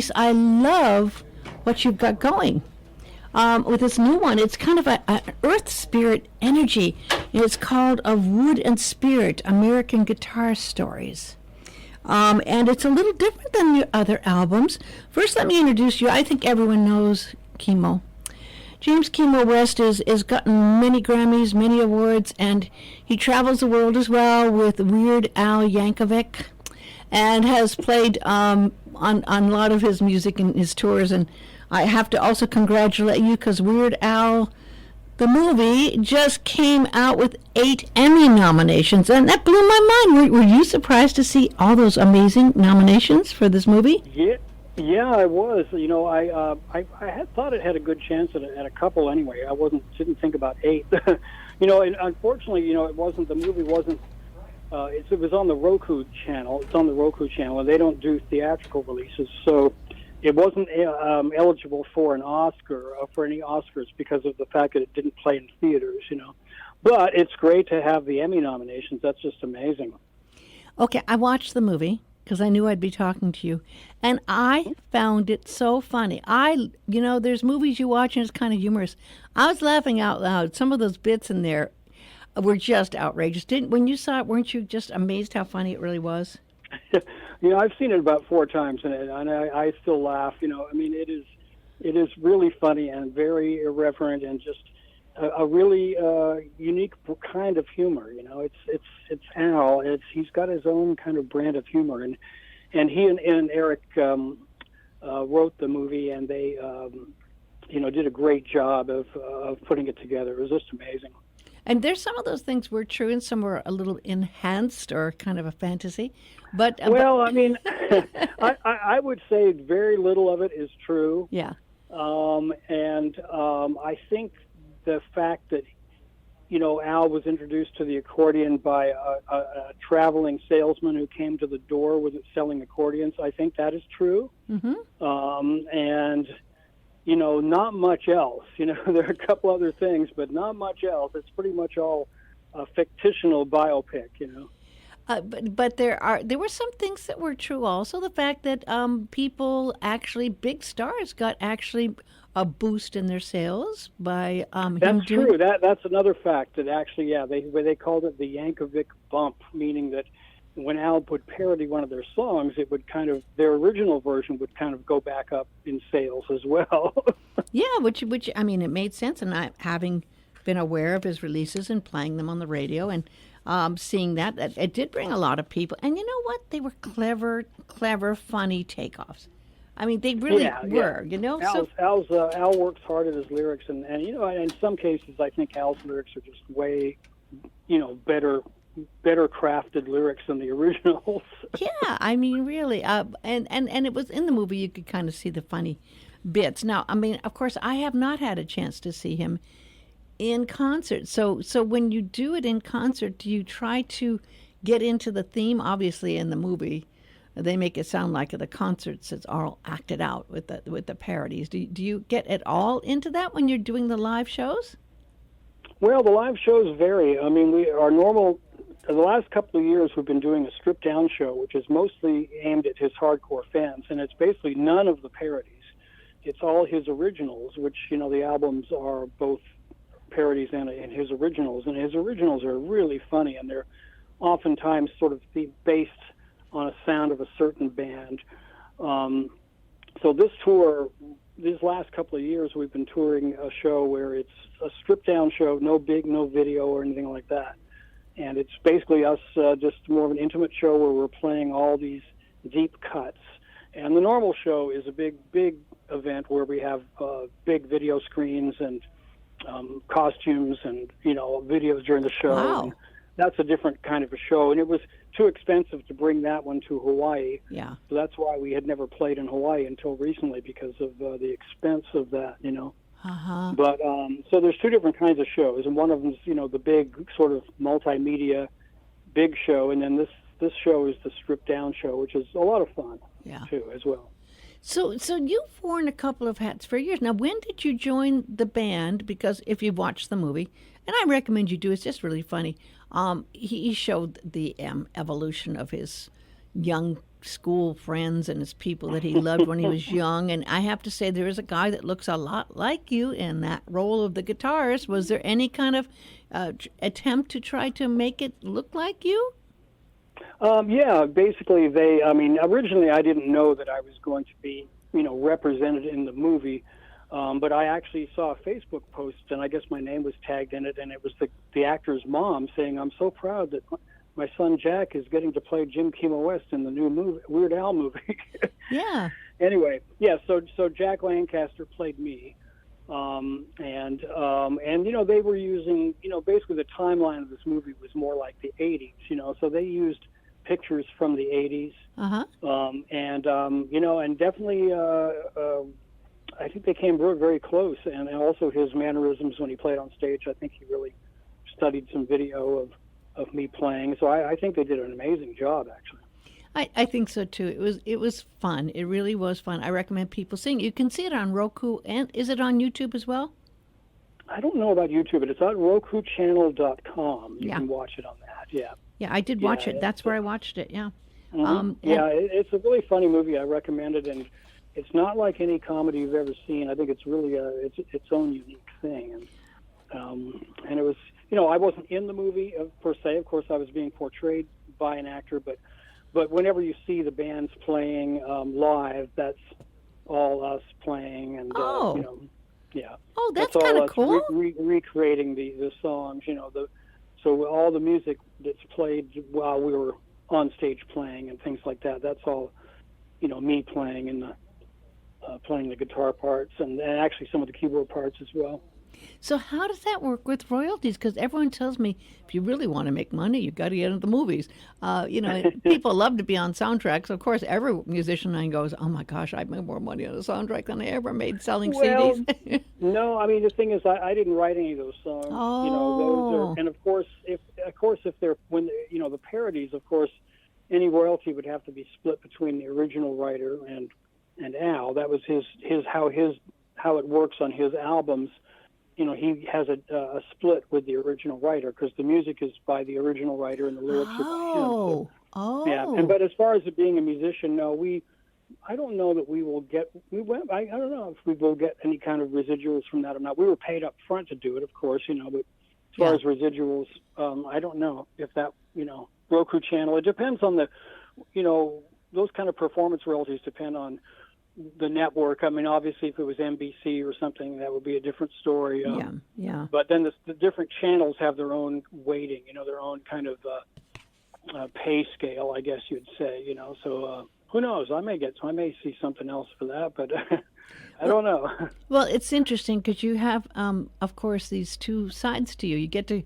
release, I love what you've got going. With this new one, it's kind of an earth spirit energy. It's called Of Wood and Spirit, American Guitar Stories. And it's a little different than your other albums. First, let me introduce you. I think everyone knows Kimo. James Kimo West is gotten many Grammys, many awards, and he travels the world as well with Weird Al Yankovic, and has played on a lot of his music and his tours. And I have to also congratulate you because Weird Al, the movie, just came out with 8 Emmy nominations, and that blew my mind. Were you surprised to see all those amazing nominations for this movie? Yeah, I was. You know, I had thought it had a good chance at a couple anyway. Didn't think about 8. You know, and unfortunately, you know, the movie wasn't. It was on the Roku channel. It's on the Roku channel, and they don't do theatrical releases, so it wasn't eligible for an Oscar, for any Oscars, because of the fact that it didn't play in theaters, you know. But it's great to have the Emmy nominations. That's just amazing. Okay, I watched the movie because I knew I'd be talking to you, and I found it so funny. There's movies you watch and it's kind of humorous. I was laughing out loud. Some of those bits in there were just outrageous. When you saw it, weren't you just amazed how funny it really was? You know, I've seen it about 4 times, and I still laugh. You know, I mean, it is really funny and very irreverent, and just a really unique kind of humor. You know, it's Al. He's got his own kind of brand of humor, and he and Eric wrote the movie, and they did a great job of putting it together. It was just amazing. And there's some of those things were true, and some were a little enhanced or kind of a fantasy. But I mean, I would say very little of it is true. Yeah. I think the fact that, you know, Al was introduced to the accordion by a traveling salesman who came to the door with selling accordions, I think that is true. Mm-hmm. And you know, not much else. You know, there are a couple other things, but not much else. It's pretty much all a fictional biopic, you know. But there were some things that were true also. The fact that people actually, big stars, got actually a boost in their sales by That's true. That's another fact that actually, yeah, they called it the Yankovic bump, meaning that when Al would parody one of their songs, it would their original version would kind of go back up in sales as well. Yeah, which I mean, it made sense. And I, having been aware of his releases and playing them on the radio and seeing that, it did bring a lot of people. And you know what? They were clever, funny takeoffs. I mean, they really were, you know. Al works hard at his lyrics, and you know, in some cases, I think Al's lyrics are just way, you know, better crafted lyrics than the originals. Yeah, I mean, really. And it was in the movie, you could kind of see the funny bits. Now, I mean, of course, I have not had a chance to see him in concert. So when you do it in concert, do you try to get into the theme? Obviously, in the movie, they make it sound like the concerts it's all acted out with the parodies. Do you get at all into that when you're doing the live shows? Well, the live shows vary. I mean, the last couple of years, we've been doing a stripped-down show, which is mostly aimed at his hardcore fans, and it's basically none of the parodies. It's all his originals, which, you know, the albums are both parodies and his originals, and his originals are really funny, and they're oftentimes sort of based on a sound of a certain band. So this tour, these last couple of years, we've been touring a show where it's a stripped-down show, no video or anything like that. And it's basically us, just more of an intimate show where we're playing all these deep cuts. And the normal show is a big event where we have big video screens and costumes and, you know, videos during the show. Wow. And that's a different kind of a show. And it was too expensive to bring that one to Hawaii. Yeah. So that's why we had never played in Hawaii until recently, because of the expense of that, you know. Uh-huh. But so there's 2 different kinds of shows, and one of them is, you know, the big sort of multimedia big show, and then this show is the stripped down show, which is a lot of fun too as well. So you've worn a couple of hats for years now. When did you join the band? Because if you've watched the movie, and I recommend you do, it's just really funny. He showed the evolution of his young school friends and his people that he loved when he was young. And I have to say, there is a guy that looks a lot like you in that role of the guitarist. Was there any kind of attempt to try to make it look like you? Yeah, basically originally I didn't know that I was going to be, represented in the movie. But I actually saw a Facebook post, and I guess my name was tagged in it, and it was the actor's mom saying, "I'm so proud that my son Jack is getting to play Jim Kimo West in the new movie, Weird Al movie." Yeah. Anyway, yeah. So Jack Lancaster played me, and they were using, basically the timeline of this movie was more like the '80s, so they used pictures from the '80s, and definitely. I think they came very, very close, and also his mannerisms when he played on stage. I think he really studied some video of me playing. So I think they did an amazing job, actually. I think so too. It was fun. It really was fun. I recommend people seeing it. You can see it on Roku, and is it on YouTube as well? I don't know about YouTube, but it's on RokuChannel.com. You can watch it on that. Yeah. Yeah, I did watch it. That's where I watched it. Yeah. Mm-hmm. It's a really funny movie. I recommend it, and it's not like any comedy you've ever seen. I think it's really its own unique thing, and it was, I wasn't in the movie per se. Of course, I was being portrayed by an actor, but whenever you see the bands playing live, that's all us playing, and yeah. Oh, that's kind of cool. Recreating the songs, so all the music that's played while we were on stage playing and things like that. That's all, me playing in the. Playing the guitar parts and actually some of the keyboard parts as well. So how does that work with royalties? Because everyone tells me if you really want to make money, you've got to get into the movies. People love to be on soundtracks. Of course, every musician I goes, "Oh my gosh, I've made more money on a soundtrack than I ever made selling CDs." No, the thing is, I didn't write any of those songs. Oh. Those are, and of course, if they're the parodies, of course, any royalty would have to be split between the original writer and Al. That was how it works on his albums. He has a split with the original writer because the music is by the original writer and the lyrics are by him. So, yeah. But as far as it being a musician, no, I don't know that we will get. I don't know if we will get any kind of residuals from that or not. We were paid up front to do it, of course, but as far as residuals, I don't know if that Roku channel. It depends on the, those kind of performance royalties depend on the network. Obviously, if it was NBC or something, that would be a different story. Yeah. But then the different channels have their own weighting, their own kind of pay scale, I guess you'd say. So who knows? I may see something else for that, but I don't know. Well, it's interesting because you have, of course, these two sides to you. You get to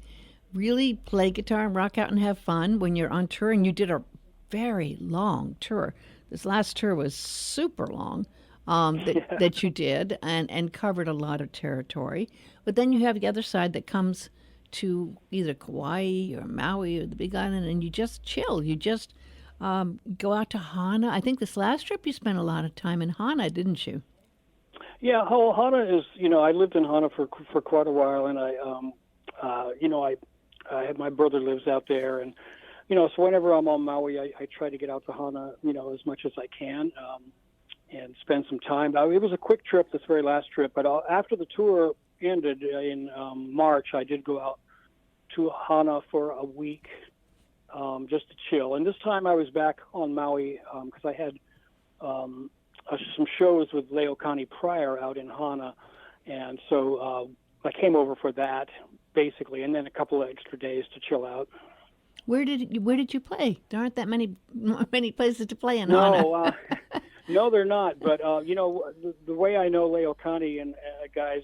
really play guitar and rock out and have fun when you're on tour, and you did a very long tour. This last tour was super long that you did and covered a lot of territory. But then you have the other side that comes to either Kauai or Maui or the Big Island, and you just chill. You just go out to Hana. I think this last trip you spent a lot of time in Hana, didn't you? Yeah, Hana is, I lived in Hana for quite a while, and I have my brother lives out there, and so whenever I'm on Maui, I try to get out to Hana, as much as I can, and spend some time. It was a quick trip, this very last trip, but after the tour ended in March, I did go out to Hana for a week, just to chill. And this time I was back on Maui because I had some shows with Leokani Pryor out in Hana, and so I came over for that basically, and then a couple of extra days to chill out. Where did you play? There aren't that many places to play in Hana. No, they're not. But the way I know Leokani and guys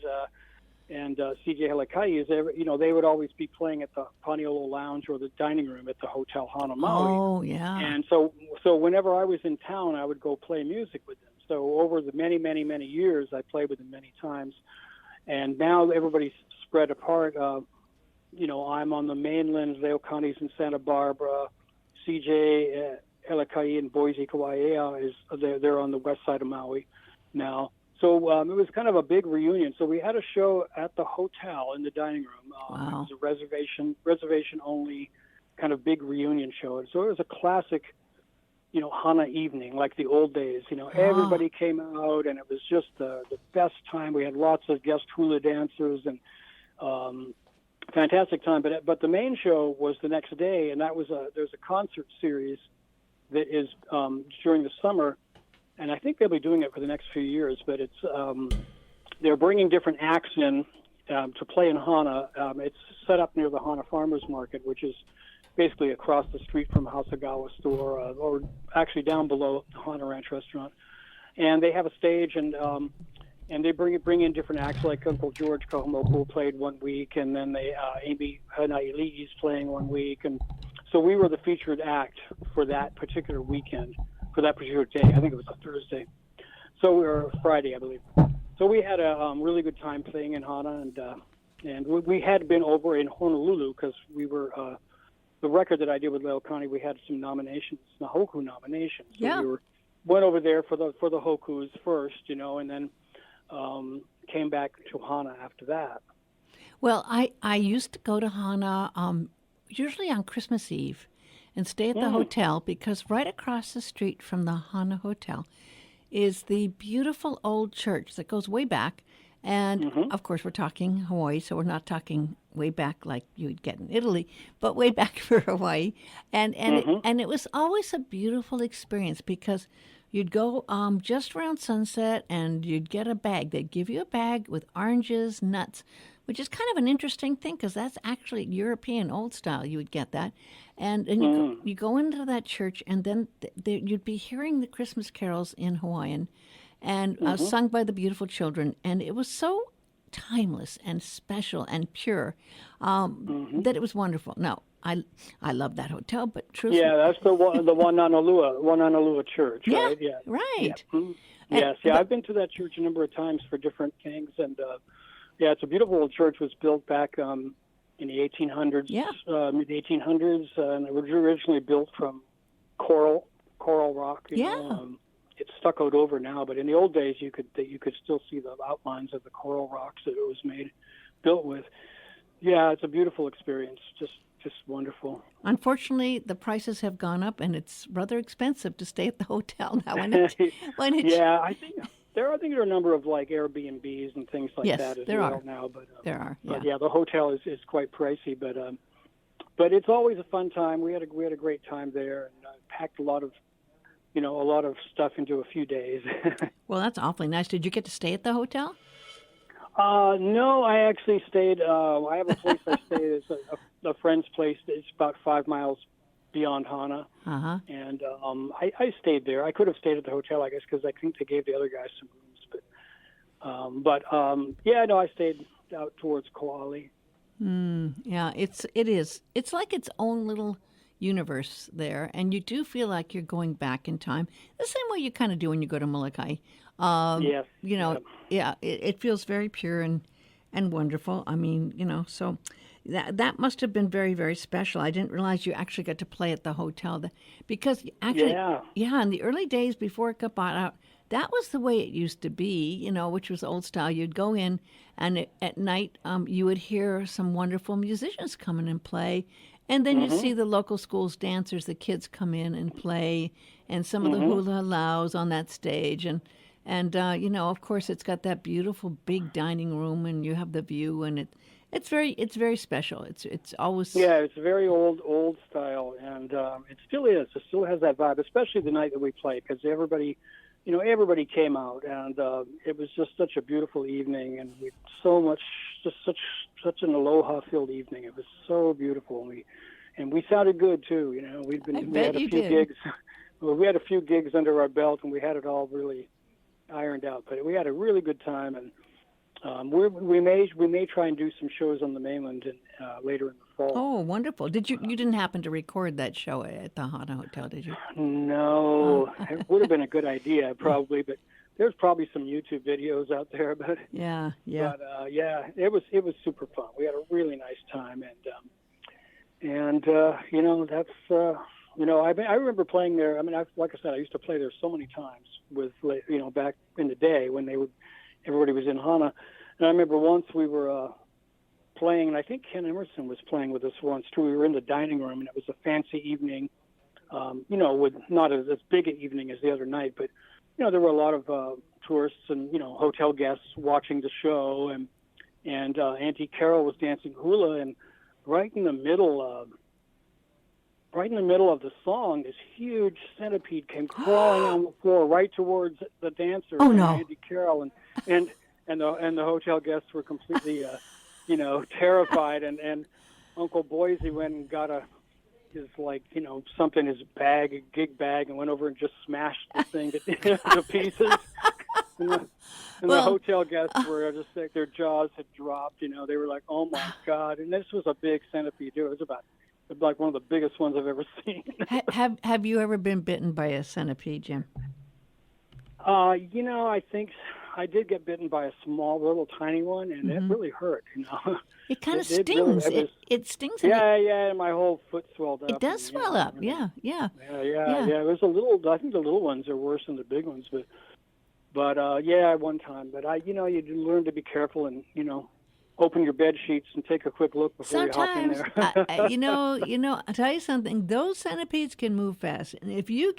and CJ Helakai is, they would always be playing at the Paniolo Lounge or the dining room at the Hotel Hana Maui. Oh, yeah. And so whenever I was in town, I would go play music with them. So over the many, many, many years, I played with them many times. And now everybody's spread apart. I'm on the mainland. Leokani's in Santa Barbara. CJ Helakai in Boise, Kauai, they're on the west side of Maui now. So it was kind of a big reunion. So we had a show at the hotel in the dining room. Wow. It was a reservation only kind of big reunion show. So it was a classic, Hana evening, like the old days. Everybody came out, and it was just the best time. We had lots of guest hula dancers and fantastic time. But the main show was the next day, and there's a concert series that is during the summer, and I think they'll be doing it for the next few years. But it's they're bringing different acts in to play in Hana. It's set up near the Hana Farmers Market, which is basically across the street from Hasagawa store, or actually down below the Hana Ranch restaurant. And they have a stage, and they bring in different acts, like Uncle George Kahumoku played one week, and then Amy Hanaili is playing one week. And so we were the featured act for that particular weekend, for that particular day. I think it was a Thursday. So we were Friday, I believe. So we had a really good time playing in Hana, and we had been over in Honolulu because we were the record that I did with Leo County. We had some nominations, the Hoku nominations. So we went over there for the Hokus first, and then came back to Hana after that. Well, I used to go to Hana usually on Christmas Eve and stay at the hotel, because right across the street from the Hana Hotel is the beautiful old church that goes way back. And, of course, we're talking Hawaii, so we're not talking way back like you would get in Italy, but way back for Hawaii. And it was always a beautiful experience, because you'd go just around sunset and you'd get a bag. They'd give you a bag with oranges, nuts, which is kind of an interesting thing, because that's actually European old style. You would get that. And you go into that church, and then you'd be hearing the Christmas carols in Hawaiian, and sung by the beautiful children. And it was so timeless and special and pure that it was wonderful. Now, I love that hotel, but truthfully... Yeah, that's the Wananalua Church, yeah, right? Yeah, right. Yeah. Yes, I've been to that church a number of times for different things, and it's a beautiful old church. It was built back in the 1800s, mid 1800s, and it was originally built from coral rock. It's stuccoed over now, but in the old days, you could still see the outlines of the coral rocks that it was built with. Yeah, it's a beautiful experience. Just wonderful. Unfortunately, the prices have gone up, and it's rather expensive to stay at the hotel now. Yeah, I think there are a number of like Airbnbs and things like that as well now. But there are. Yeah. But the hotel is quite pricey, but it's always a fun time. We had a great time there, and packed a lot of stuff into a few days. Well, that's awfully nice. Did you get to stay at the hotel? No, I actually stayed. I have a place I stayed. It's a friend's place. It's about 5 miles beyond Hana. And I stayed there. I could have stayed at the hotel, I guess, because I think they gave the other guys some rooms. But I stayed out towards Kauai. Yeah, it is. It's like its own little universe there, and you do feel like you're going back in time, the same way you kind of do when you go to Molokai. Yes. It feels very pure and wonderful. I mean, so that must have been very, very special. I didn't realize you actually got to play at the hotel, because actually, in the early days before it got bought out, that was the way it used to be, which was old style. You'd go in, and at night you would hear some wonderful musicians come in and play. And then you see the local schools dancers, the kids come in and play, and some of the hula laus on that stage. And of course, it's got that beautiful big dining room, and you have the view, and it's very special. It's always... Yeah, it's very old style, and it still is. It still has that vibe, especially the night that we played, because everybody came out, and it was just such a beautiful evening, and we such an aloha-filled evening. It was so beautiful, and we sounded good too. We had a few gigs. Well, we had a few gigs under our belt, and we had it all really ironed out. But we had a really good time, and we may try and do some shows on the mainland later in the fall. Oh, wonderful! You didn't happen to record that show at the Hana Hotel, did you? No, it would have been a good idea probably, but there's probably some YouTube videos out there about it. Yeah. But it was super fun. We had a really nice time, and that's I remember playing there. I mean, like I said, I used to play there so many times with back in the day when everybody was in Hana, and I remember once we were playing, and I think Ken Emerson was playing with us once too. We were in the dining room, and it was a fancy evening. with not as big an evening as the other night, but there were a lot of tourists and hotel guests watching the show, and Auntie Carol was dancing hula, and right in the middle of the song, this huge centipede came crawling on the floor right towards the dancer, Oh, no. Auntie Carol, and the hotel guests were completely terrified, and Uncle Boise went and got his gig bag, and went over and just smashed the thing to pieces. And the hotel guests were just like, their jaws had dropped. They were like, "Oh my God!" And this was a big centipede. It was like one of the biggest ones I've ever seen. Have you ever been bitten by a centipede, Jim? I think I did get bitten by a small, little, tiny one, and it really hurt. It kind of It stings. really- It stings. Yeah, my whole foot swelled up. It does swell up. Yeah. Yeah. It was a little. I think the little ones are worse than the big ones, but one time. But you learn to be careful and open your bed sheets and take a quick look before you hop in Sometimes, there. I'll tell you something. Those centipedes can move fast, and if you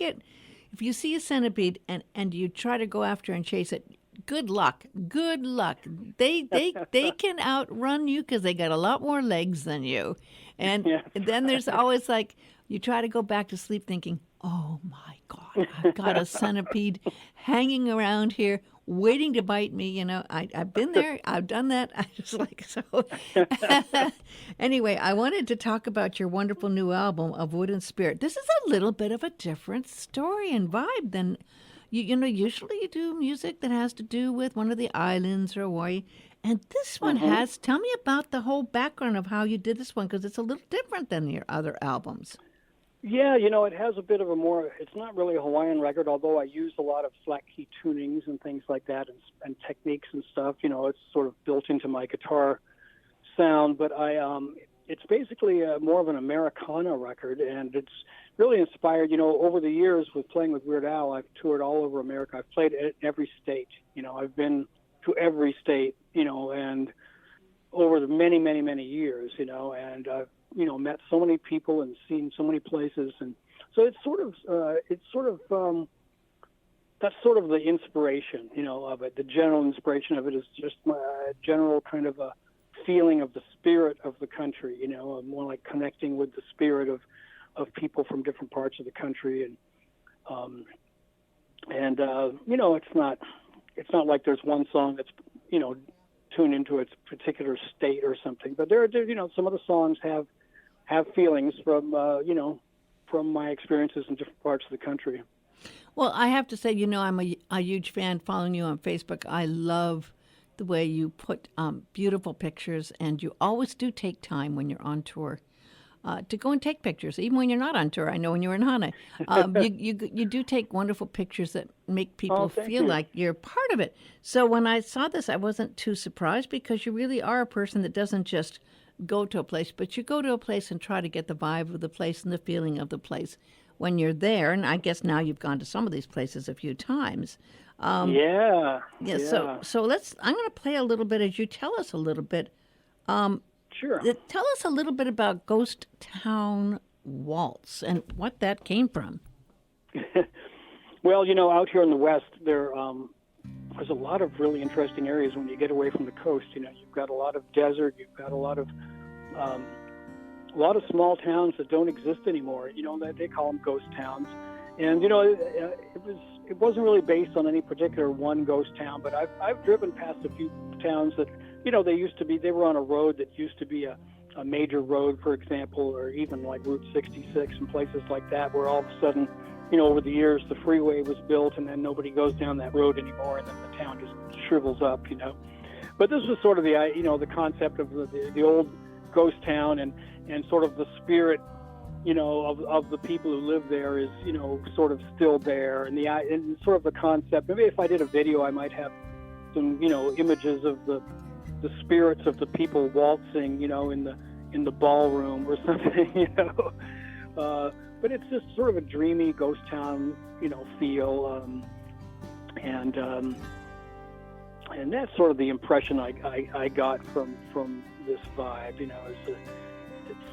see a centipede and you try to go after and chase it, good luck. Good luck. They can outrun you because they got a lot more legs than you, and then there's always like you try to go back to sleep thinking, oh my God, I've got a centipede hanging around here waiting to bite me. I've been there. I've done that. I just like so. Anyway, I wanted to talk about your wonderful new album of Wood and Spirit. This is a little bit of a different story and vibe than usually you do music that has to do with one of the islands or Hawaii. And this one has. Tell me about the whole background of how you did this one, because it's a little different than your other albums. Yeah, it has a bit of it's not really a Hawaiian record, although I use a lot of flat key tunings and things like that and techniques and stuff. It's sort of built into my guitar sound, but it's basically more of an Americana record, and it's really inspired, over the years with playing with Weird Al. I've toured all over America. I've played in every state. I've been to every state, and over the many, many, many years, and I've met so many people and seen so many places, and so it's sort of that's sort of the inspiration, of it. The general inspiration of it is just my general kind of a feeling of the spirit of the country, more like connecting with the spirit of people from different parts of the country, and it's not like there's one song that's tuned into its particular state or something, but there some of the songs have feelings from my experiences in different parts of the country. Well, I have to say, I'm a huge fan following you on Facebook. I love the way you put beautiful pictures, and you always do take time when you're on tour to go and take pictures, even when you're not on tour. I know when you were in Hana, you do take wonderful pictures that make people feel like you're part of it. So when I saw this, I wasn't too surprised, because you really are a person that doesn't just go to a place, but you go to a place and try to get the vibe of the place and the feeling of the place when you're there. And I guess now you've gone to some of these places a few times. Yeah. So I'm going to play a little bit as you tell us a little bit. Sure. Tell us a little bit about Ghost Town Waltz and what that came from. Well, out here in the West, there's a lot of really interesting areas when you get away from the coast. You've got a lot of desert. You've got a lot of small towns that don't exist anymore. That they call them ghost towns. And it wasn't really based on any particular one ghost town, but I've driven past a few towns that they were on a road that used to be a major road, for example, or even like Route 66 and places like that, where all of a sudden, over the years, the freeway was built, and then nobody goes down that road anymore, and then the town just shrivels up, But this was sort of the concept of the old ghost town, and sort of the spirit, of the people who live there is, sort of still there, and sort of the concept. Maybe if I did a video, I might have some, images of the spirits of the people waltzing, in the ballroom or something, But it's just sort of a dreamy ghost town, feel, and that's sort of the impression I got from this vibe.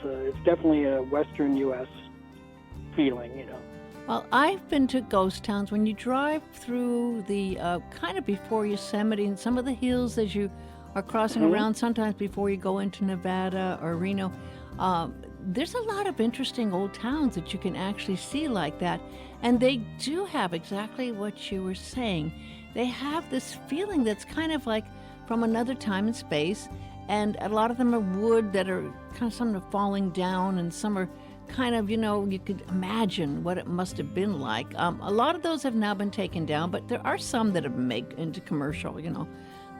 It's definitely a Western U.S. feeling, you know. Well, I've been to ghost towns. When you drive through the kind of before Yosemite and some of the hills as you are crossing around, sometimes before you go into Nevada or Reno, there's a lot of interesting old towns that you can actually see like that. And they do have exactly what you were saying. They have this feeling that's kind of like from another time and space. And a lot of them are wood that are kind of some are falling down, and some are kind of, you could imagine what it must have been like. A lot of those have now been taken down, but there are some that have been made into commercial,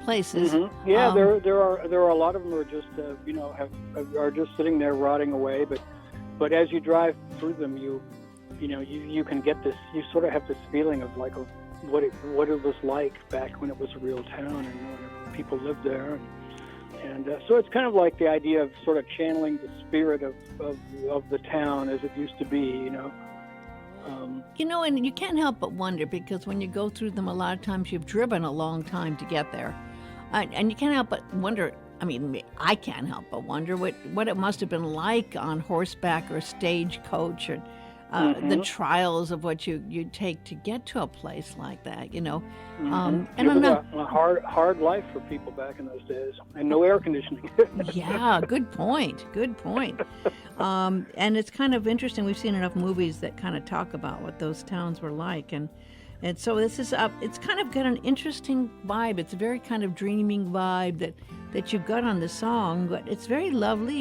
places. Yeah, there are a lot of them are just are just sitting there rotting away. But as you drive through them, you can get this. You sort of have this feeling of like what it was like back when it was a real town and when people lived there. And so it's kind of like the idea of sort of channeling the spirit of the town as it used to be, And you can't help but wonder, because when you go through them, a lot of times you've driven a long time to get there. And you can't help but wonder, I can't help but wonder what it must have been like on horseback or stagecoach, or the trials of what you take to get to a place like that, And it was a hard life for people back in those days, and no air conditioning. Yeah, good point. And it's kind of interesting. We've seen enough movies that kind of talk about what those towns were like, and so this is it's kind of got an interesting vibe. It's a very kind of dreaming vibe that you've got on the song, but it's very lovely.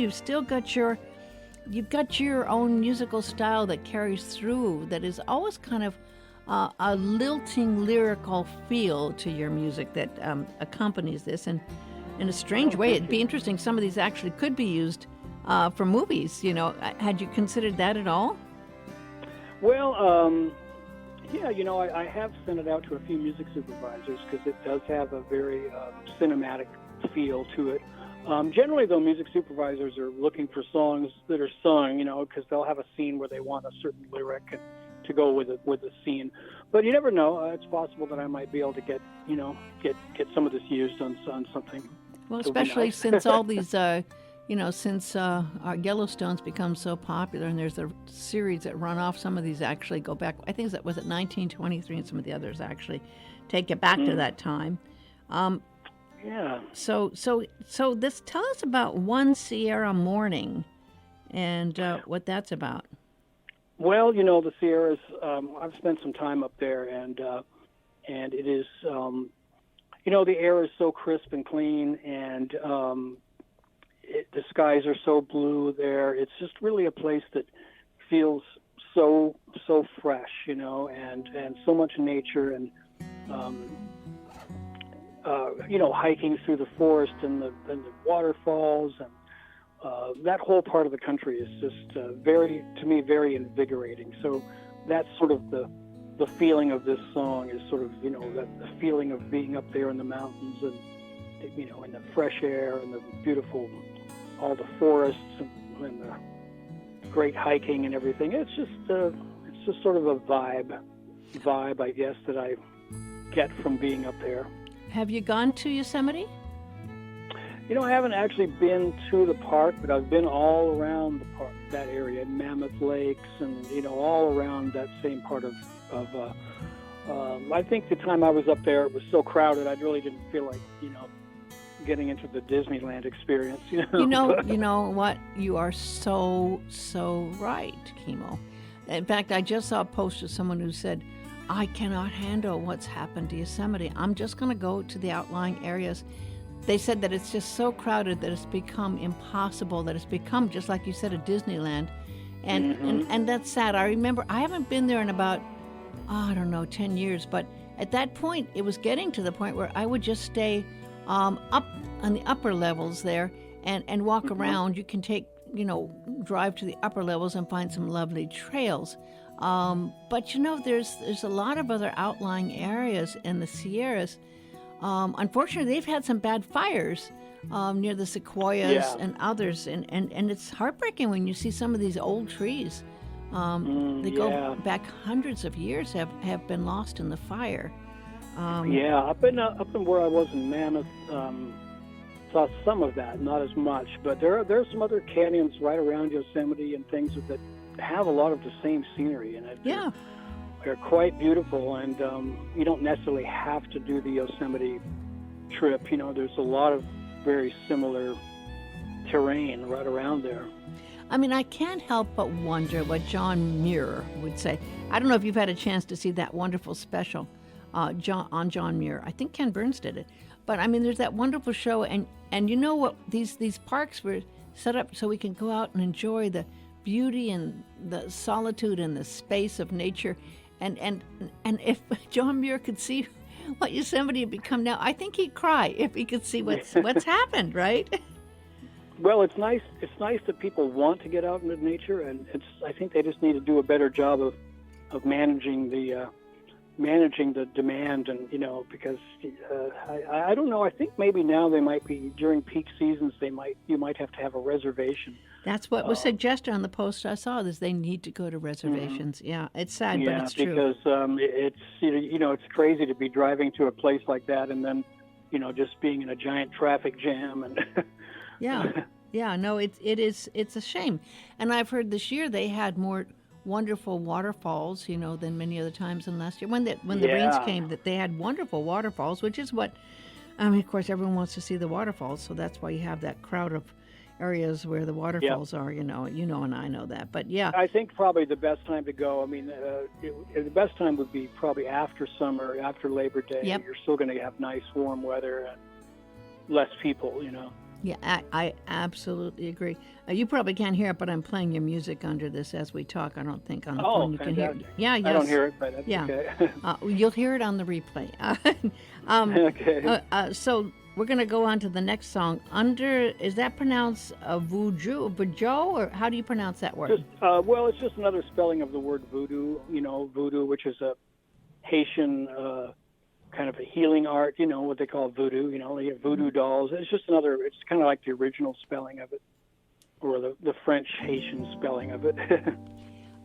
You've got your own musical style that carries through, that is always kind of a lilting lyrical feel to your music that accompanies this. And in a strange way, it'd be interesting. Some of these actually could be used for movies. Had you considered that at all? Well, yeah, I have sent it out to a few music supervisors because it does have a very cinematic feel to it. Generally, though, music supervisors are looking for songs that are sung, because they'll have a scene where they want a certain lyric to go with the scene. But you never know. It's possible that I might be able to get some of this used on something. Well, especially since all these, since our Yellowstone's become so popular, and there's a series that run off. Some of these actually go back. I think was it 1923, and some of the others actually take it back to that time. Yeah. So this, tell us about One Sierra Morning and what that's about. Well, the Sierras, I've spent some time up there, and it is, the air is so crisp and clean, and the skies are so blue there. It's just really a place that feels so fresh, and so much nature, and hiking through the forest and the waterfalls, and that whole part of the country is just very invigorating. So that's sort of the feeling of this song, is sort of, the feeling of being up there in the mountains, and, in the fresh air and the beautiful, all the forests and the great hiking and everything. It's just sort of a vibe, I guess, that I get from being up there. Have you gone to Yosemite? I haven't actually been to the park, but I've been all around the park, that area, Mammoth Lakes, and all around that same part of. I think the time I was up there, it was so crowded, I really didn't feel like getting into the Disneyland experience. You know what? You are so right, Kimo. In fact, I just saw a post of someone who said, I cannot handle what's happened to Yosemite. I'm just going to go to the outlying areas. They said that it's just so crowded that it's become impossible, that it's become, just like you said, a Disneyland. And that's sad. I remember, I haven't been there in about, 10 years, but at that point, it was getting to the point where I would just stay up on the upper levels there and walk around. You can drive to the upper levels and find some lovely trails. But there's a lot of other outlying areas in the Sierras. Unfortunately, they've had some bad fires near the sequoias and others, and it's heartbreaking when you see some of these old trees. They go back hundreds of years, have been lost in the fire. Up in where I was in Mammoth, saw some of that, not as much, but there's some other canyons right around Yosemite and things have a lot of the same scenery in it. Yeah. They're quite beautiful, and you don't necessarily have to do the Yosemite trip. There's a lot of very similar terrain right around there. I mean, I can't help but wonder what John Muir would say. I don't know if you've had a chance to see that wonderful special on John Muir. I think Ken Burns did it. But I mean, there's that wonderful show, and you know what? These parks were set up so we can go out and enjoy the beauty and the solitude and the space of nature. And if John Muir could see what Yosemite had become now, I think he'd cry if he could see what's happened, right? Well, it's nice. It's nice that people want to get out into nature, and I think they just need to do a better job of managing the demand, and because I don't know. I think maybe now they might be during peak seasons. You might have to have a reservation. That's what was suggested on the post I saw. Is they need to go to reservations. Mm-hmm. Yeah, it's sad, but it's true. Because it's crazy to be driving to a place like that and then just being in a giant traffic jam and. Yeah. No, it's a shame. And I've heard this year they had more wonderful waterfalls, than many other times than last year. When the rains came, that they had wonderful waterfalls, which is what, of course, everyone wants to see the waterfalls. So that's why you have that crowd of areas where the waterfalls are, and I know that. But yeah. I think probably the best time to go, the best time would be probably after summer, after Labor Day. Yep. You're still going to have nice warm weather and less people, Yeah, I absolutely agree. You probably can't hear it, but I'm playing your music under this as we talk. I don't think on the phone you fantastic. can hear it. Yeah, yes. I don't hear it, but that's okay. You'll hear it on the replay. Okay. So we're going to go on to the next song. Is that pronounced voodoo, or how do you pronounce that word? Well, it's just another spelling of the word voodoo. Voodoo, which is a Haitian kind of a healing art, what they call voodoo, they have voodoo dolls. It's just it's kind of like the original spelling of it, or the French Haitian spelling of it.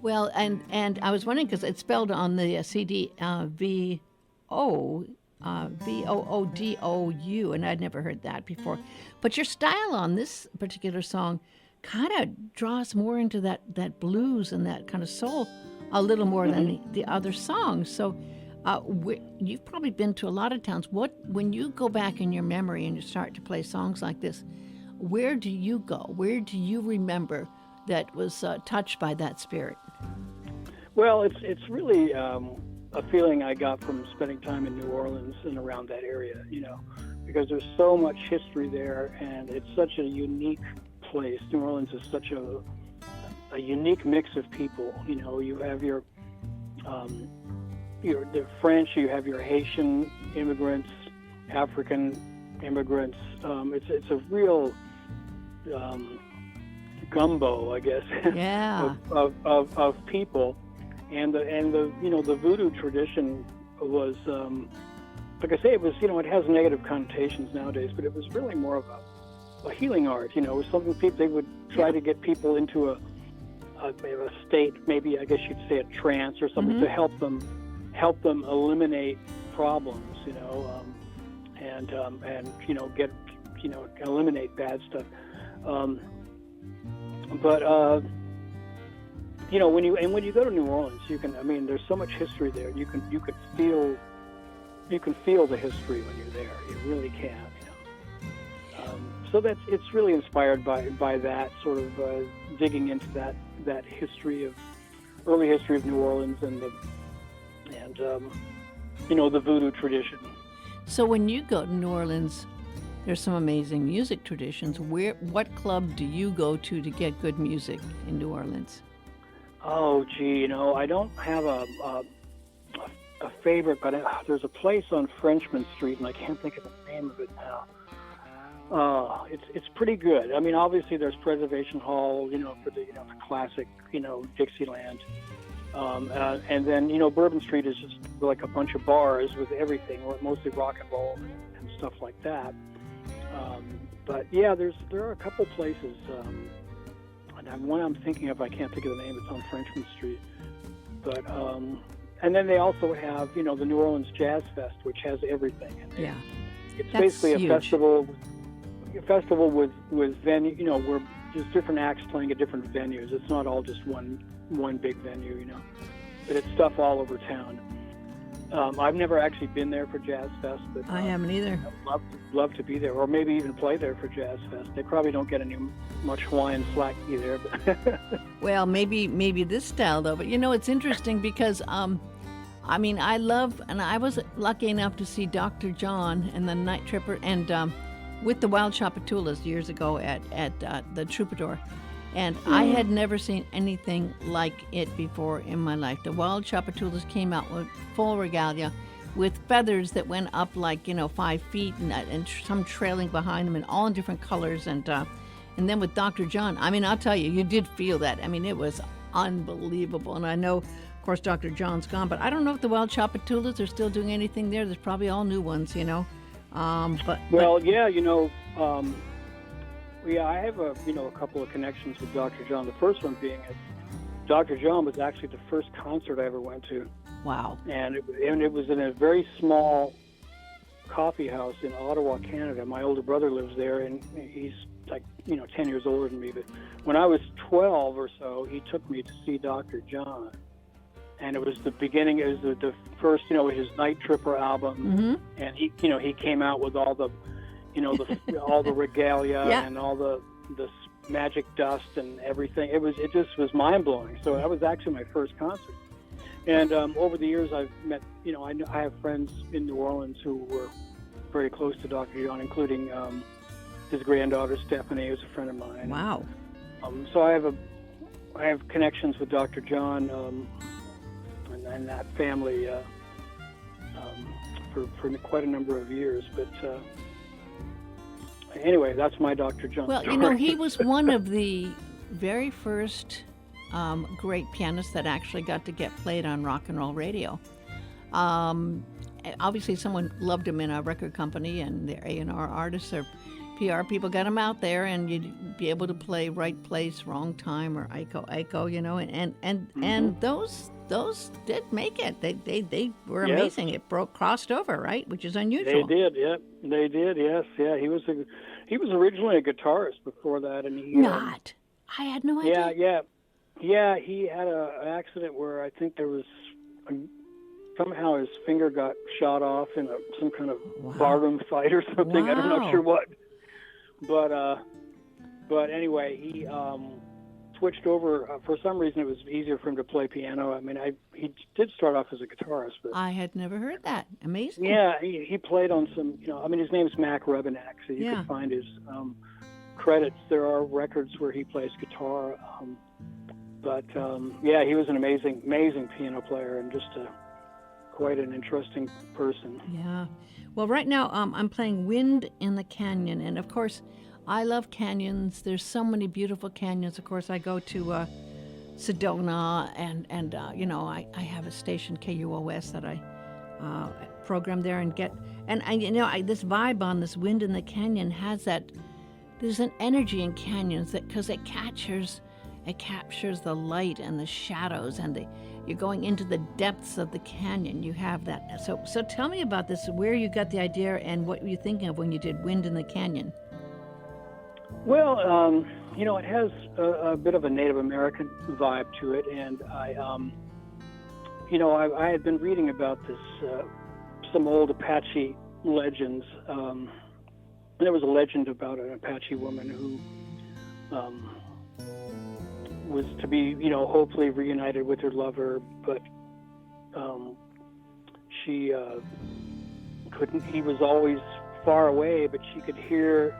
Well, and I was wondering, because it's spelled on the CD Voodou, and I'd never heard that before. But your style on this particular song kind of draws more into that blues and that kind of soul a little more than the other songs. So you've probably been to a lot of towns. When you go back in your memory and you start to play songs like this, where do you go? Where do you remember that was touched by that spirit? Well, it's really a feeling I got from spending time in New Orleans and around that area, because there's so much history there, and it's such a unique place. New Orleans is such a unique mix of people. You have your the French, you have your Haitian immigrants, African immigrants. It's a real gumbo, I guess, yeah. of people, and the voodoo tradition was, like I say, it was it has negative connotations nowadays, but it was really more of a healing art. It was something they would try to get people into a state, maybe I guess you'd say a trance or something, to help them eliminate problems, and get eliminate bad stuff. But when you go to New Orleans, you can. There's so much history there. You can feel the history when you're there. You really can. So it's really inspired by that sort of digging into that early history of New Orleans and the voodoo tradition. So when you go to New Orleans, there's some amazing music traditions. What club do you go to get good music in New Orleans? Oh, gee, I don't have a favorite, but there's a place on Frenchman Street, and I can't think of the name of it now. It's pretty good. Obviously there's Preservation Hall, for the classic, Dixieland. And then, Bourbon Street is just like a bunch of bars with everything, mostly rock and roll and stuff like that. But yeah, there are a couple places. And one I'm thinking of, I can't think of the name. It's on Frenchman Street. But and then they also have, the New Orleans Jazz Fest, which has everything. Yeah, it's that's basically huge. a festival with venue. Where there's different acts playing at different venues. It's not all just one one big venue, but it's stuff all over town. I've never actually been there for Jazz Fest, but I haven't either. I'd love to be there, or maybe even play there for Jazz Fest. They probably don't get much Hawaiian slack either. But Well, maybe this style though. But it's interesting because I mean, I was lucky enough to see Dr. John and the Night Tripper and with the Wild Chapatulas years ago at the Troubadour. And I had never seen anything like it before in my life. The Wild Chapatulas came out with full regalia with feathers that went up like, 5 feet and some trailing behind them and all in different colors. And then with Dr. John, I mean, I'll tell you, you did feel that. I mean, it was unbelievable. And I know, of course, Dr. John's gone, but I don't know if the Wild Chapatulas are still doing anything there. There's probably all new ones, Yeah, I have a couple of connections with Dr. John. The first one being Dr. John was actually the first concert I ever went to. Wow. And it was in a very small coffee house in Ottawa, Canada. My older brother lives there, and he's like 10 years older than me. But when I was 12 or so, he took me to see Dr. John, and it was the beginning. It was the first, his Night Tripper album, and he came out with all the all the regalia and all the magic dust and everything. It just was mind blowing. So that was actually my first concert. And over the years, I've met, I have friends in New Orleans who were very close to Dr. John, including his granddaughter Stephanie, who's a friend of mine. Wow. So I have connections with Dr. John and that family for quite a number of years, but. Anyway, that's my Dr. John. Well, he was one of the very first great pianists that actually got to get played on rock and roll radio. Obviously, someone loved him in a record company, and their A&R artists or PR people got him out there, and you'd be able to play Right Place, Wrong Time, or Echo, and those did make it. They were amazing. It crossed over, right, which is unusual. They did, yeah. They did, yes, yeah. He was originally a guitarist before that, and he not. I had no idea. Yeah. He had an accident where I think there was somehow his finger got shot off in some kind of barroom fight or something. Wow. I'm not sure what, but anyway, he switched over. For some reason, it was easier for him to play piano. I mean, he did start off as a guitarist, but I had never heard that. Amazing. Yeah, he played on some. His name's Mac Rebenak, so you can find his credits. There are records where he plays guitar, but he was an amazing piano player and just quite an interesting person. Yeah. Well, right now I'm playing Wind in the Canyon, and of course, I love canyons. There's so many beautiful canyons. Of course, I go to Sedona, and I have a station, KUOS, that I program there and get. And this vibe on this Wind in the Canyon has that. There's an energy in canyons that because it captures the light and the shadows, and you're going into the depths of the canyon. You have that. So tell me about this. Where you got the idea and what were you thinking of when you did Wind in the Canyon? Well, it has a bit of a Native American vibe to it, and I had been reading about this, some old Apache legends. There was a legend about an Apache woman who was to be, hopefully reunited with her lover, but she couldn't. He was always far away, but she could hear.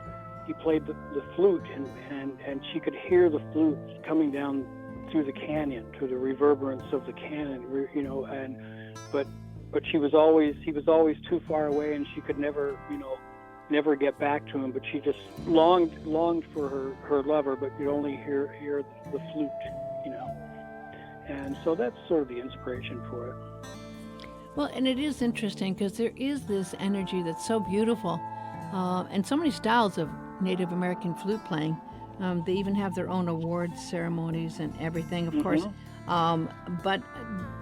He played the flute, and she could hear the flute coming down through the canyon, through the reverberance of the canyon, but he was always too far away, and she could never get back to him. But she just longed for her lover, but could only hear the flute, and so that's sort of the inspiration for it. Well, and it is interesting because there is this energy that's so beautiful, and so many styles of Native American flute playing. They even have their own awards ceremonies and everything, of course. But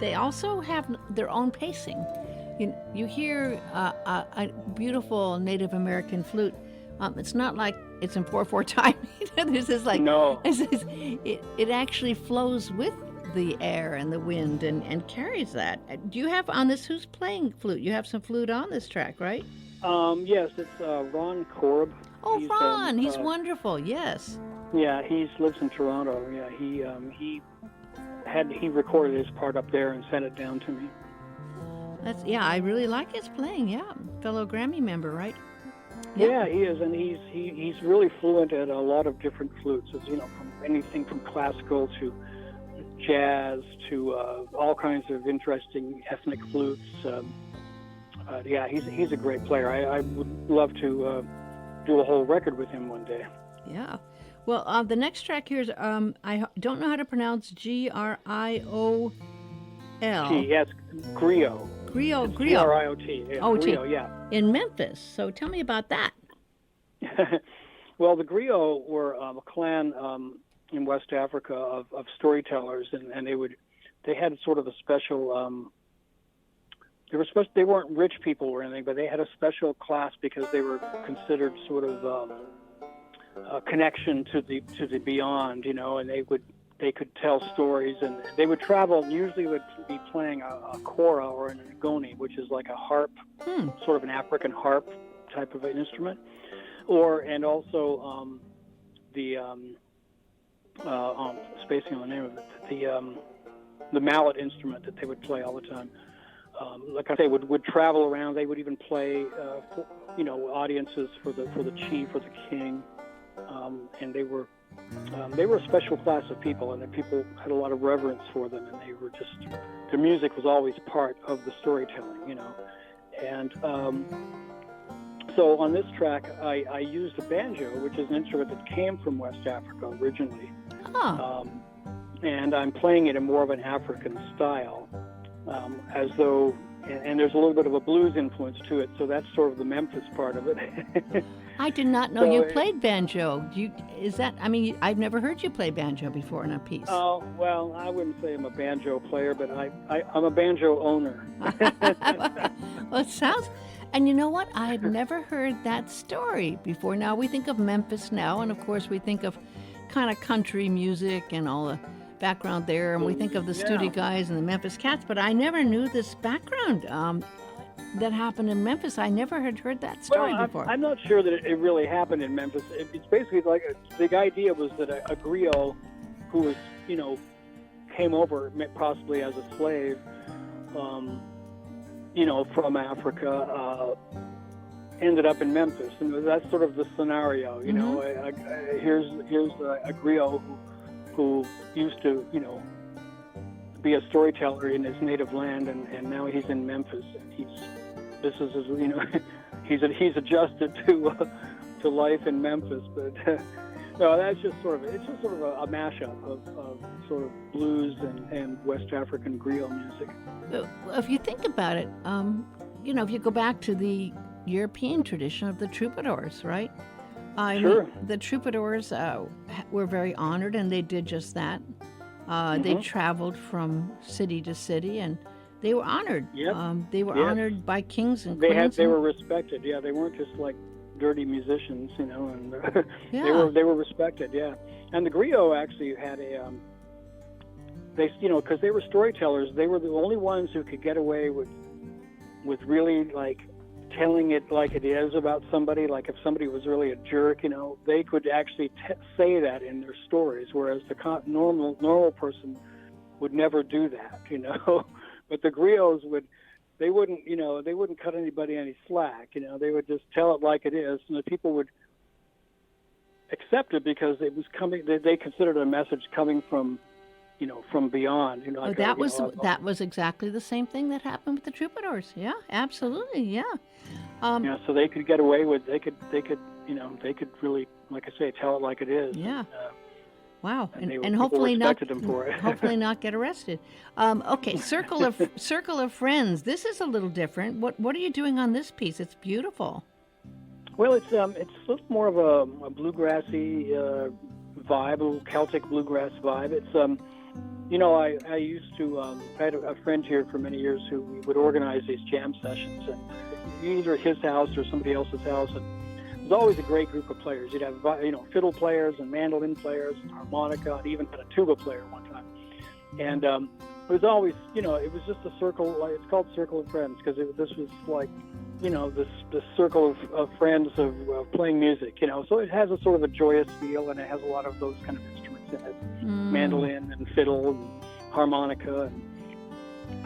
they also have their own pacing. You hear a beautiful Native American flute. It's not like it's in 4/4 time. There's this like no. It actually flows with the air and the wind and carries that. Do you have on this, who's playing flute? You have some flute on this track, right? Yes, it's Ron Korb. Oh, Ron, he's wonderful. Yes. Yeah, he lives in Toronto. Yeah, he recorded his part up there and sent it down to me. I really like his playing. Yeah, fellow Grammy member, right? Yeah, he is, and he's really fluent at a lot of different flutes. As you know, from anything from classical to jazz to all kinds of interesting ethnic flutes. Yeah, he's a great player. I would love to do a whole record with him one day. Yeah. Well, the next track here is I don't know how to pronounce Griol. Yes, Griot. Griot. Griot. Yeah, Griot, yeah. In Memphis. So tell me about that. Well, the Griot were a clan in West Africa of storytellers, and they had sort of a special. They weren't rich people or anything, but they had a special class because they were considered sort of a connection to the beyond, you know, and they could tell stories, and they would travel. Usually, would be playing a kora or an agoni, which is like a harp, sort of an African harp type of an instrument, and also spacing on the name of it, the mallet instrument that they would play all the time. Like I say, would travel around. They would even play, audiences for the chief or the king, and they were a special class of people, and the people had a lot of reverence for them, and they were their music was always part of the storytelling, you know. And so on this track, I used a banjo, which is an instrument that came from West Africa originally, and I'm playing it in more of an African style. As though, and there's a little bit of a blues influence to it, so that's sort of the Memphis part of it. I did not know you played banjo. I've never heard you play banjo before in a piece. Oh, well, I wouldn't say I'm a banjo player, but I'm a banjo owner. Well, it sounds, and you know what? I had never heard that story before. Now, we think of Memphis now, and of course we think of kind of country music and all the background there, and we think of the Studi Guys and the Memphis Cats, but I never knew this background that happened in Memphis. I never had heard that story before. I'm not sure that it really happened in Memphis. It's basically like the idea was that a griot who was, you know, came over possibly as a slave, from Africa, ended up in Memphis, and that's sort of the scenario. You know, here's a griot who used to, you know, be a storyteller in his native land, and now he's in Memphis. And he's adjusted to life in Memphis. But no, it's just sort of a mashup of sort of blues and West African griot music. If you think about it, if you go back to the European tradition of the troubadours, right? Sure. The troubadours were very honored, and they did just that. They traveled from city to city, and they were honored. Yep. They were honored by kings and queens. They were respected. Yeah, they weren't just like dirty musicians, you know. And they were respected. Yeah. And the griot actually had because they were storytellers. They were the only ones who could get away with really like telling it like it is about somebody. Like if somebody was really a jerk, you know, they could actually say that in their stories, whereas the normal person would never do that, you know. But the griots they wouldn't cut anybody any slack, you know. They would just tell it like it is, and the people would accept it because it was coming. They considered a message coming from, you know, from beyond. You know, like that was exactly the same thing that happened with the troubadours. Yeah, absolutely. Yeah. So they could get away with. They could really, like I say, tell it like it is. Yeah. Wow, and hopefully not. Them for it. Hopefully not get arrested. Okay, Circle of Friends. This is a little different. What are you doing on this piece? It's beautiful. Well, it's a little more of a bluegrassy vibe, a little Celtic bluegrass vibe. It's I used to I had a friend here for many years who would organize these jam sessions, and either at his house or somebody else's house, and it was always a great group of players. You'd have fiddle players and mandolin players and harmonica, and even had a tuba player one time. And it was always, it was just a circle. Like, it's called Circle of Friends because this was like, this circle of friends of playing music. So it has a sort of a joyous feel, and it has a lot of those kind of instruments in it, mandolin and fiddle and harmonica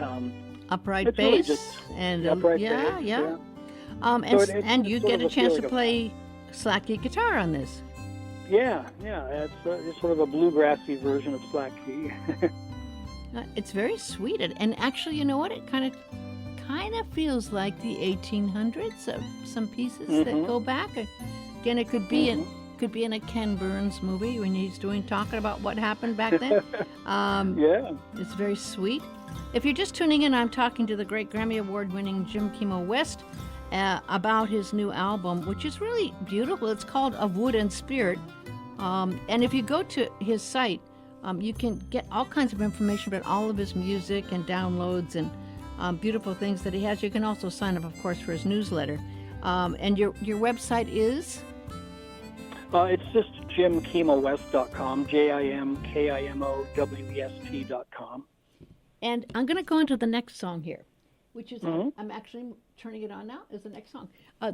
and upright bass really just and upright yeah, bass, yeah. So You it's get sort a of chance to feeling of play slacky guitar on this. Yeah, it's sort of a bluegrassy version of slack key. It's very sweet, and actually, you know what? It kind of feels like the 1800s. Some pieces that go back. Again, it could be in a Ken Burns movie when he's talking about what happened back then. Yeah, it's very sweet. If you're just tuning in, I'm talking to the great Grammy Award-winning Jim Kimo West about his new album, which is really beautiful. It's called Of Wood and Spirit. And if you go to his site, you can get all kinds of information about all of his music and downloads and beautiful things that he has. You can also sign up, of course, for his newsletter. And your website is? It's just jimkimowest.com, JIMKIMOWEST.com. And I'm going to go into the next song here, which is, I'm actually turning it on now, is the next song.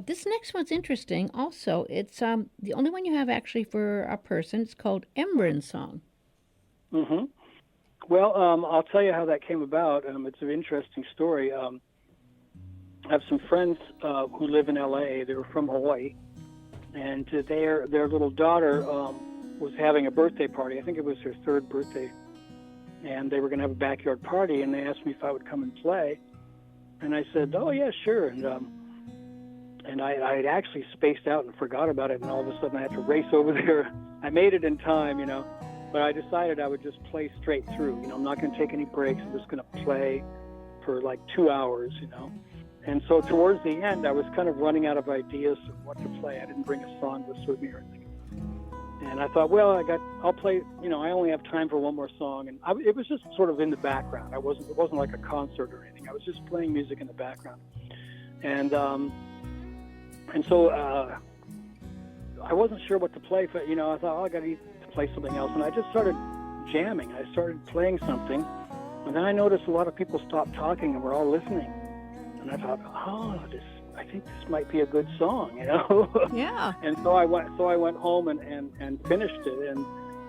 This next one's interesting also. It's the only one you have actually for a person. It's called Embryn Song. Mm-hmm. Well, I'll tell you how that came about. It's an interesting story. I have some friends who live in L.A. They were from Hawaii, and their little daughter was having a birthday party. I think it was her third birthday, and they were going to have a backyard party, and they asked me if I would come and play. And I said, oh, yeah, sure. And I had actually spaced out and forgot about it, and all of a sudden I had to race over there. I made it in time, but I decided I would just play straight through. I'm not going to take any breaks. I'm just going to play for like 2 hours, And so towards the end, I was kind of running out of ideas of what to play. I didn't bring a song with me or anything. And I thought, well, I'll play, I only have time for one more song. And it was just sort of in the background. It wasn't like a concert or anything. I was just playing music in the background. And so I wasn't sure what to play. But, I thought, oh, I got to play something else. And I just started jamming. I started playing something. And then I noticed a lot of people stopped talking and were all listening. And I thought, I think this might be a good song, Yeah. And so I went home and finished it,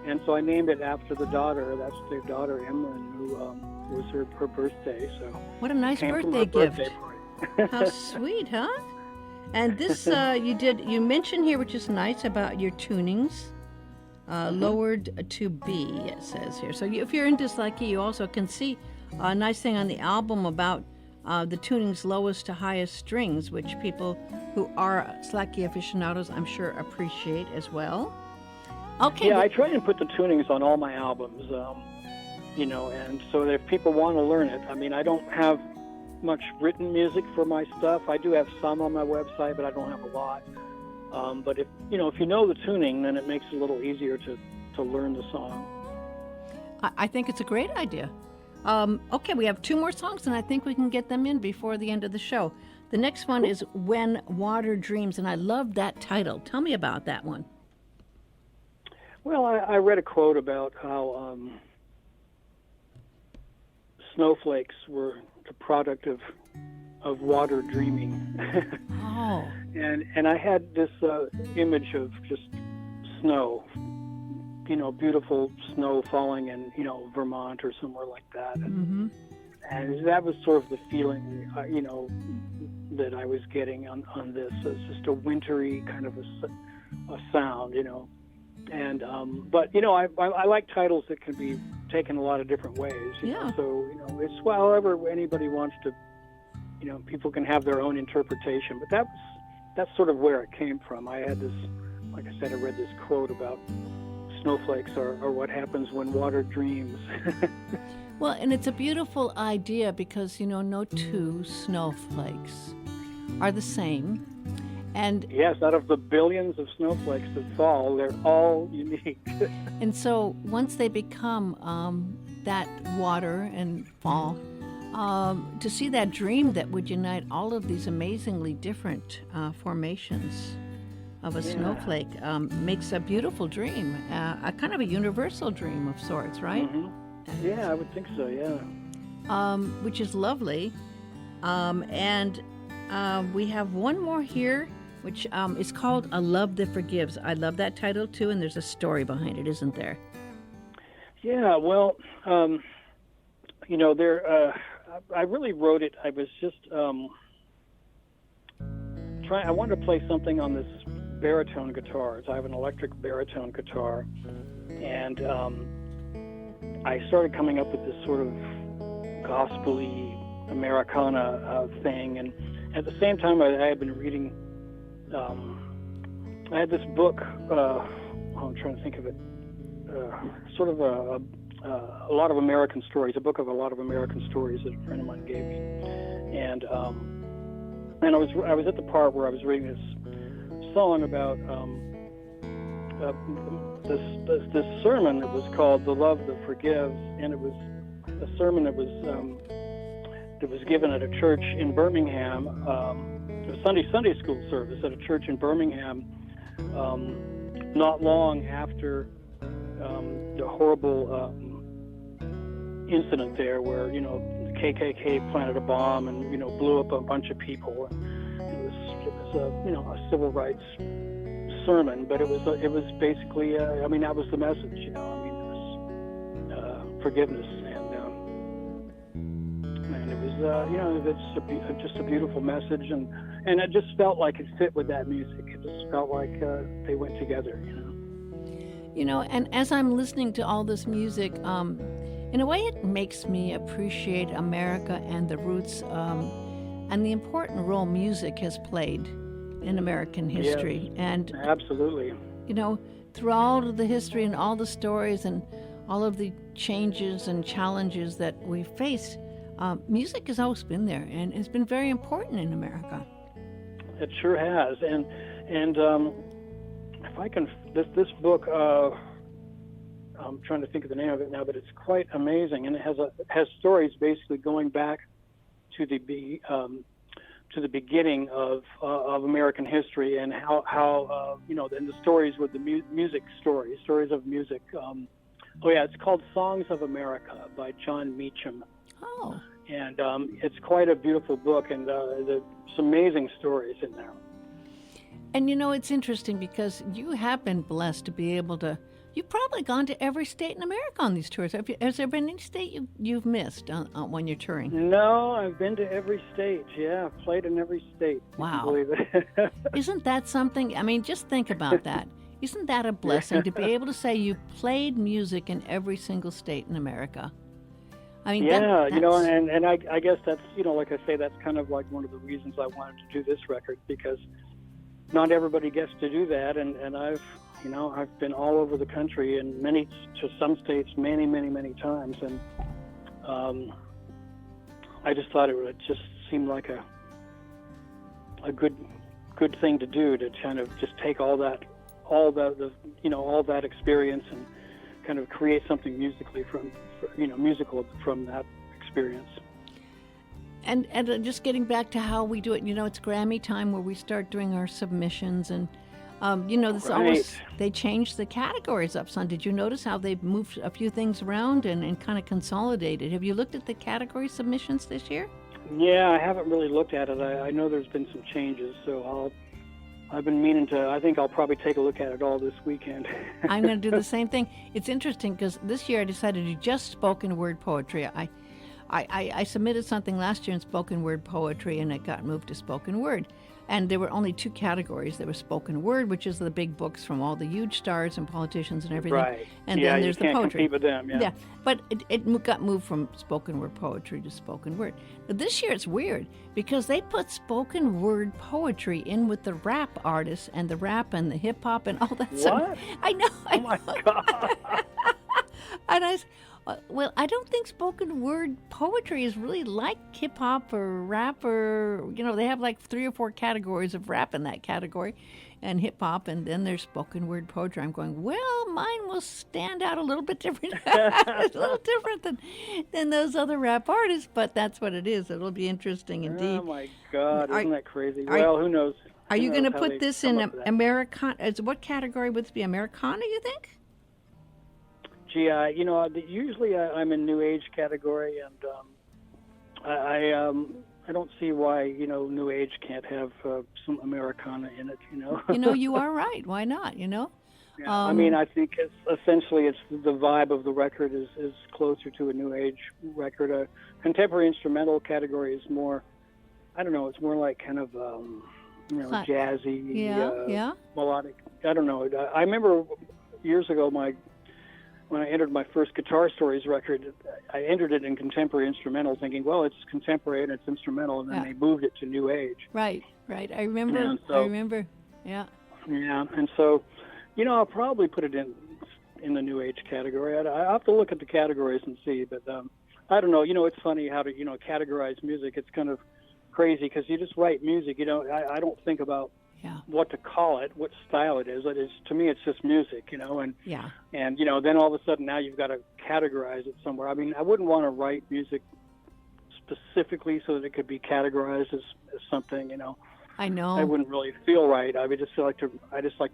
and so I named it after the daughter. That's their daughter Emlyn, who was her birthday. So what a nice birthday gift! How sweet, huh? And this you mentioned here, which is nice, about your tunings. Lowered to B, it says here. So if you're into slacky, you also can see a nice thing on the album about the tuning's lowest to highest strings, which people who are slacky aficionados, I'm sure, appreciate as well. Okay. Yeah, I try and put the tunings on all my albums, and so that if people want to learn it, I don't have much written music for my stuff. I do have some on my website, but I don't have a lot. But if you know the tuning, then it makes it a little easier to learn the song. I think it's a great idea. Okay, we have 2 more songs, and I think we can get them in before the end of the show. The next one is When Water Dreams, and I love that title. Tell me about that one. Well, I read a quote about how snowflakes were the product of water dreaming. Oh. And I had this image of just snow, beautiful snow falling in, Vermont or somewhere like that. And that was sort of the feeling, that I was getting on this. It's just a wintry kind of a sound, And, but, I like titles that can be taken a lot of different ways. Yeah. So, it's however anybody wants to, people can have their own interpretation. But that's sort of where it came from. I had this, like I said, I read this quote about snowflakes are what happens when water dreams. Well, and it's a beautiful idea because, no 2 snowflakes are the same. And yes, out of the billions of snowflakes that fall, they're all unique. And so once they become that water and fall, to see that dream that would unite all of these amazingly different formations of a snowflake makes a beautiful dream, a kind of a universal dream of sorts, right? Yeah, I would think so. Yeah. which is lovely. And we have one more here, which is called A Love That Forgives. I love that title too, and there's a story behind it, isn't there? Yeah. Well, there. I really wrote it. I was just trying. I wanted to play something on this baritone guitar. So I have an electric baritone guitar, and I started coming up with this sort of gospel-y Americana thing, and at the same time I had been reading. I had this book. I'm trying to think of it. Sort of a lot of American stories. A book of a lot of American stories that a friend of mine gave me, and I was at the part where I was reading this song about this sermon that was called "The Love That Forgives," and it was a sermon that was given at a church in Birmingham, a Sunday school service at a church in Birmingham, not long after the horrible incident there, where the KKK planted a bomb and blew up a bunch of people. And it was a civil rights sermon, but it was basically that was the message. It was forgiveness, and it was it's just a beautiful message, and it just felt like it fit with that music. It just felt like they went together. And as I'm listening to all this music, in a way it makes me appreciate America and the roots and the important role music has played in American history. Yes, and absolutely. Through all of the history and all the stories and all of the changes and challenges that we faced, music has always been there and it's been very important in America. It sure has, and if I can, this book, I'm trying to think of the name of it now, but it's quite amazing, and it has stories basically going back to the beginning of American history, and how and the stories with the music stories of music. It's called Songs of America by John Meacham. Oh. And it's quite a beautiful book, and there's some amazing stories in there. And it's interesting because you have been blessed to be able to. You've probably gone to every state in America on these tours. Has there been any state you've missed when you're touring? No, I've been to every state. Yeah, I've played in every state. Wow. Believe it. Isn't that something? I mean, just think about that. Isn't that a blessing to be able to say you've played music in every single state in America? I mean, yeah, and I guess that's, like I say, that's kind of like one of the reasons I wanted to do this record, because not everybody gets to do that, and I've been all over the country, and to some states many, many, many times, and I just thought it would just seem like a good thing to do, to kind of just take all that experience and kind of create something musical from that experience. And just getting back to how we do it, it's Grammy time where we start doing our submissions, and this almost, they changed the categories up, son. Did you notice how they've moved a few things around and kind of consolidated? Have you looked at the category submissions this year? Yeah, I haven't really looked at it. I know there's been some changes, so I've been meaning to. I think I'll probably take a look at it all this weekend. I'm going to do the same thing. It's interesting because this year I decided to do just spoken word poetry. I submitted something last year in spoken word poetry, and it got moved to spoken word. And there were only two categories. There was spoken word, which is the big books from all the huge stars and politicians and everything. Right. And then there's the poetry. You can't compete with them. Yeah. But it got moved from spoken word poetry to spoken word. But this year it's weird because they put spoken word poetry in with the rap artists and the rap and the hip hop and all that stuff. What? I know. Oh my God. And well, I don't think spoken word poetry is really like hip hop or rap, or they have like 3 or 4 categories of rap in that category, and hip hop, and then there's spoken word poetry. I'm going, well, mine will stand out a little bit different, a little different than those other rap artists, but that's what it is. It'll be interesting indeed. Oh my God, isn't that crazy? Well, who knows? Are you going to put this in Americana? What category would this be? Americana, you think? Gee, usually I'm in New Age category, and I don't see why New Age can't have some Americana in it. You are right. Why not? Yeah, I mean, I think it's the vibe of the record is closer to a New Age record. A contemporary instrumental category is more, I don't know, it's more like kind of jazzy, melodic. I don't know. I remember years ago when I entered my first Guitar Stories record, I entered it in contemporary instrumental, thinking, well, it's contemporary and it's instrumental, and then they moved it to New Age. Right. I remember. Yeah. Yeah, and so, I'll probably put it in the New Age category. I have to look at the categories and see, but I don't know. It's funny how to categorize music. It's kind of crazy because you just write music. I don't think about what to call it, what style it is. To me, it's just music, and then all of a sudden now you've got to categorize it somewhere. I mean, I wouldn't want to write music specifically so that it could be categorized as something, I know. I wouldn't really feel right. I just like to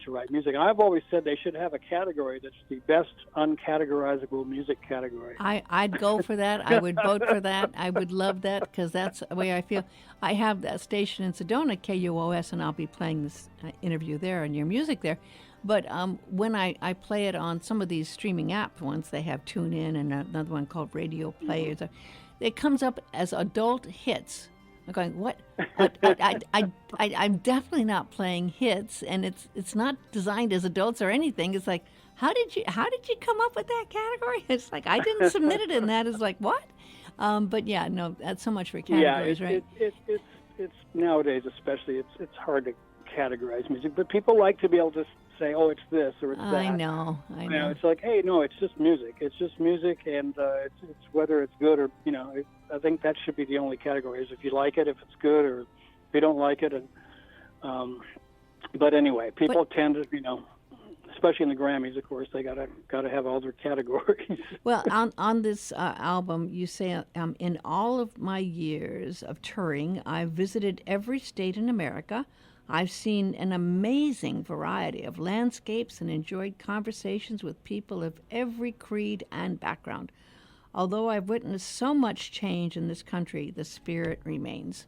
write music. And I've always said they should have a category that's the best uncategorizable music category. I'd go for that. I would vote for that. I would love that because that's the way I feel. I have that station in Sedona, KUOS, and I'll be playing this interview there and your music there. But when I play it on some of these streaming apps, once they have TuneIn and another one called Radio Play, it comes up as adult hits. I'm going, what? I'm definitely not playing hits, and it's not designed as adults or anything. It's like, how did you come up with that category? It's like I didn't submit it in that. It's like what? But yeah, no, that's so much for categories, right? It's nowadays especially it's hard to categorize music, but people like to be able to say, oh, it's this or it's that. I know. It's like, hey, no, it's just music. It's just music, and it's whether it's good or I think that should be the only category. Is if you like it, if it's good, or if you don't like it. And but anyway, people tend to, especially in the Grammys, of course, they gotta have all their categories. Well, on this album, you say, in all of my years of touring, I've visited every state in America. I've seen an amazing variety of landscapes and enjoyed conversations with people of every creed and background. Although I've witnessed so much change in this country, the spirit remains.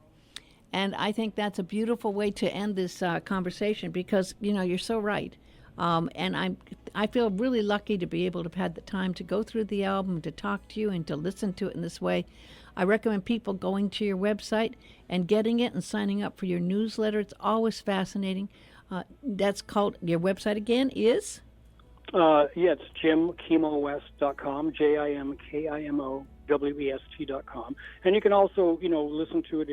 And I think that's a beautiful way to end this conversation because, you're so right. And I feel really lucky to be able to have had the time to go through the album, to talk to you, and to listen to it in this way. I recommend people going to your website and getting it and signing up for your newsletter. It's always fascinating. That's called, your website again is? It's JimKimoWest.com, JimKimoWest.com. And you can also, listen to it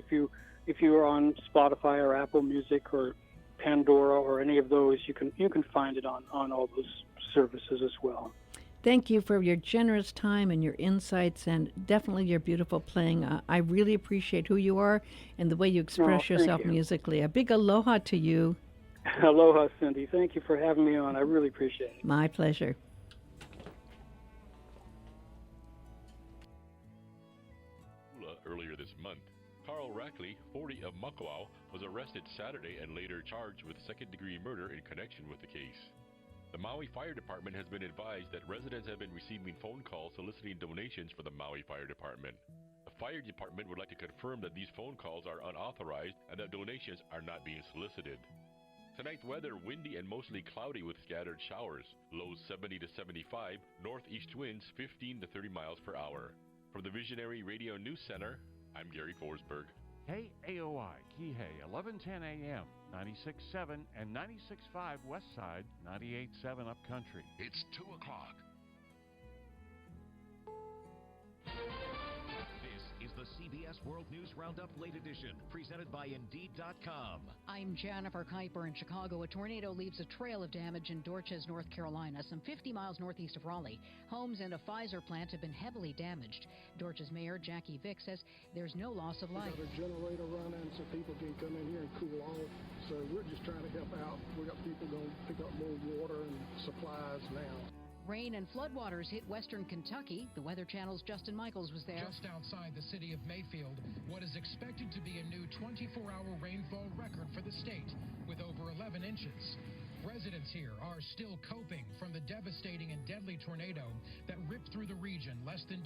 if you're on Spotify or Apple Music or Pandora or any of those. You can find it on all those services as well. Thank you for your generous time and your insights and definitely your beautiful playing. I really appreciate who you are and the way you express yourself musically. A big aloha to you. Aloha, Cindy. Thank you for having me on. I really appreciate it. My pleasure. Earlier this month, Carl Rackley, 40 of Makawao, was arrested Saturday and later charged with second-degree murder in connection with the case. The Maui Fire Department has been advised that residents have been receiving phone calls soliciting donations for the Maui Fire Department. The Fire Department would like to confirm that these phone calls are unauthorized and that donations are not being solicited. Tonight's weather, windy and mostly cloudy with scattered showers. Lows 70 to 75, northeast winds 15 to 30 miles per hour. From the Visionary Radio News Center, I'm Gary Forsberg. KAOI, Kihei, 1110 AM, 96.7 and 96.5 West Side, 98.7 Upcountry. It's 2 o'clock. This is the CBS World News Roundup Late Edition, presented by Indeed.com. I'm Jennifer Kuiper in Chicago. A tornado leaves a trail of damage in Dorchez, North Carolina, some 50 miles northeast of Raleigh. Homes and a Pfizer plant have been heavily damaged. Dorchez Mayor Jackie Vick says there's no loss of life. We got a generator running so people can come in here and cool off. So we're just trying to help out. We got people going to pick up more water and supplies now. Rain and floodwaters hit western Kentucky. The Weather Channel's Justin Michaels was there. Just outside the city of Mayfield, what is expected to be a new 24-hour rainfall record for the state, with over 11 inches. Residents here are still coping from the devastating and deadly tornado that ripped through the region less than 2